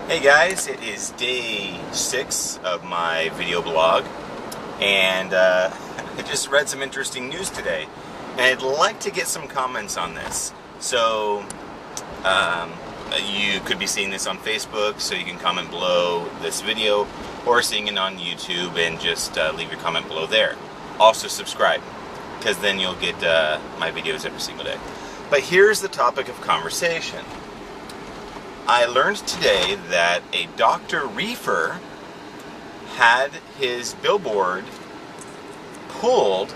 Hey guys, it is day 6 of my video blog, and I just read some interesting news today, and I'd like to get some comments on this. So, you could be seeing this on Facebook, so you can comment below this video, or seeing it on YouTube and just leave your comment below there. Also subscribe, because then you'll get my videos every single day. But here's the topic of conversation. I learned today that a Dr. Reefer had his billboard pulled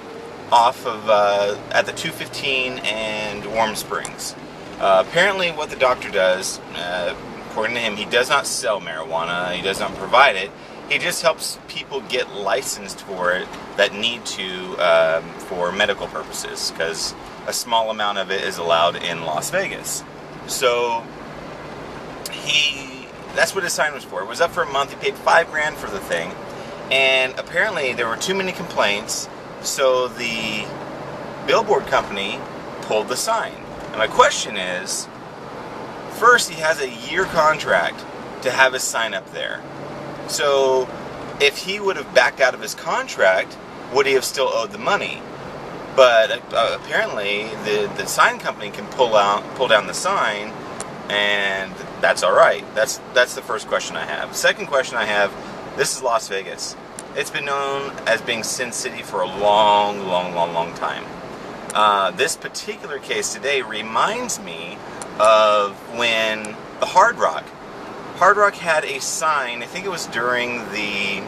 off of at the 215 and Warm Springs. Apparently what the doctor does, according to him, he does not sell marijuana, he does not provide it, he just helps people get licensed for it that need to for medical purposes, because a small amount of it is allowed in Las Vegas. So that's what his sign was for. It was up for a month. He paid $5,000 for the thing, and apparently there were too many complaints, so the billboard company pulled the sign. And my question is, first, he has a year contract to have his sign up there. So if he would have backed out of his contract, would he have still owed the money? But apparently the sign company can pull down the sign, and that's all right. That's the first question I have. Second question I have, this is Las Vegas. It's been known as being Sin City for a long time. This particular case today reminds me of when the Hard Rock had a sign, I think it was during the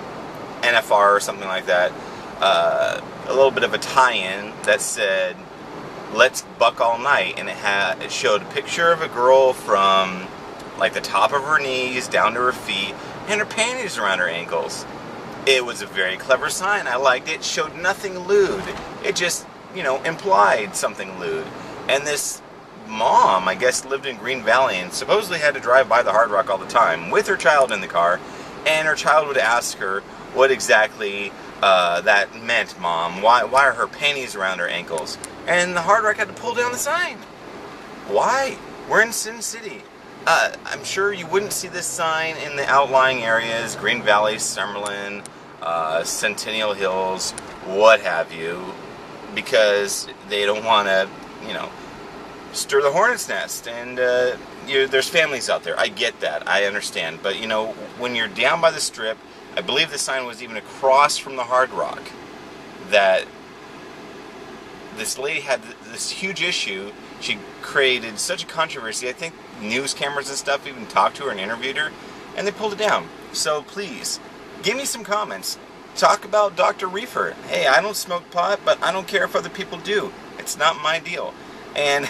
NFR or something like that, a little bit of a tie-in that said, "Let's buck all night," and it showed a picture of a girl from like the top of her knees down to her feet and her panties around her ankles. It was a very clever sign. I liked it. It showed nothing lewd. It just, implied something lewd. And this mom, I guess, lived in Green Valley and supposedly had to drive by the Hard Rock all the time with her child in the car, and her child would ask her what exactly that meant. "Mom, why are her panties around her ankles?" And the Hard Rock had to pull down the sign. Why? We're in Sin City. I'm sure you wouldn't see this sign in the outlying areas, Green Valley, Summerlin, Centennial Hills, what have you, because they don't want to, stir the hornet's nest. And there's families out there. I get that. I understand. But, when you're down by the Strip, I believe the sign was even across from the Hard Rock, that this lady had this huge issue. She created such a controversy. I think news cameras and stuff even talked to her and interviewed her, and they pulled it down. So please, give me some comments. Talk about Dr. Reefer. Hey, I don't smoke pot, but I don't care if other people do. It's not my deal. And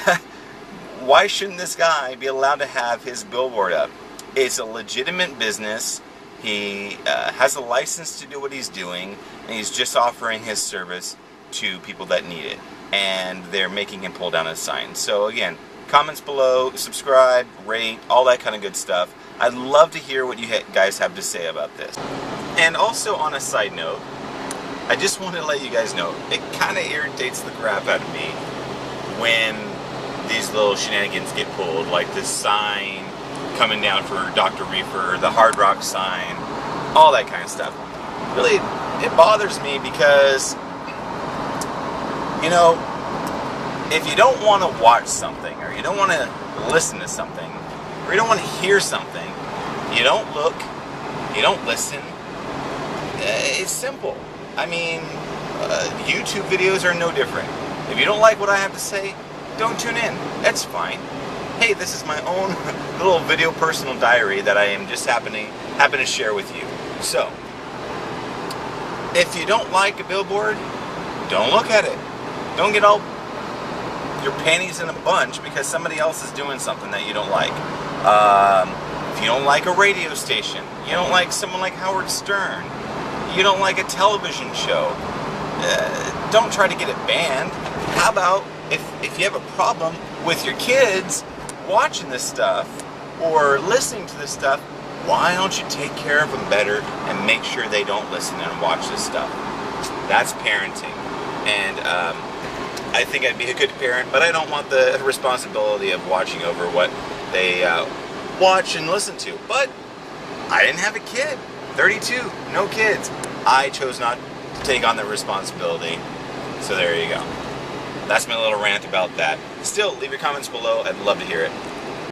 why shouldn't this guy be allowed to have his billboard up? It's a legitimate business. He has a license to do what he's doing, and he's just offering his service to people that need it. And they're making him pull down his sign. So again, comments below, subscribe, rate, all that kind of good stuff. I'd love to hear what you guys have to say about this. And also, on a side note, I just want to let you guys know, it kind of irritates the crap out of me when these little shenanigans get pulled, like this sign coming down for Dr. Reefer, the Hard Rock sign, all that kind of stuff. Really, it bothers me because, if you don't want to watch something, or you don't want to listen to something, or you don't want to hear something, you don't look, you don't listen. It's simple. I mean, YouTube videos are no different. If you don't like what I have to say, don't tune in. That's fine. Hey, this is my own little video personal diary that I am just happen to share with you. So, if you don't like a billboard, don't look at it. Don't get all your panties in a bunch because somebody else is doing something that you don't like. If you don't like a radio station, you don't like someone like Howard Stern, you don't like a television show, don't try to get it banned. How about if you have a problem with your kids watching this stuff or listening to this stuff, why don't you take care of them better and make sure they don't listen and watch this stuff? That's parenting. And I think I'd be a good parent, but I don't want the responsibility of watching over what they watch and listen to. But I didn't have a kid. 32, no kids. I chose not to take on the responsibility. So there you go. That's my little rant about that. Still, leave your comments below. I'd love to hear it.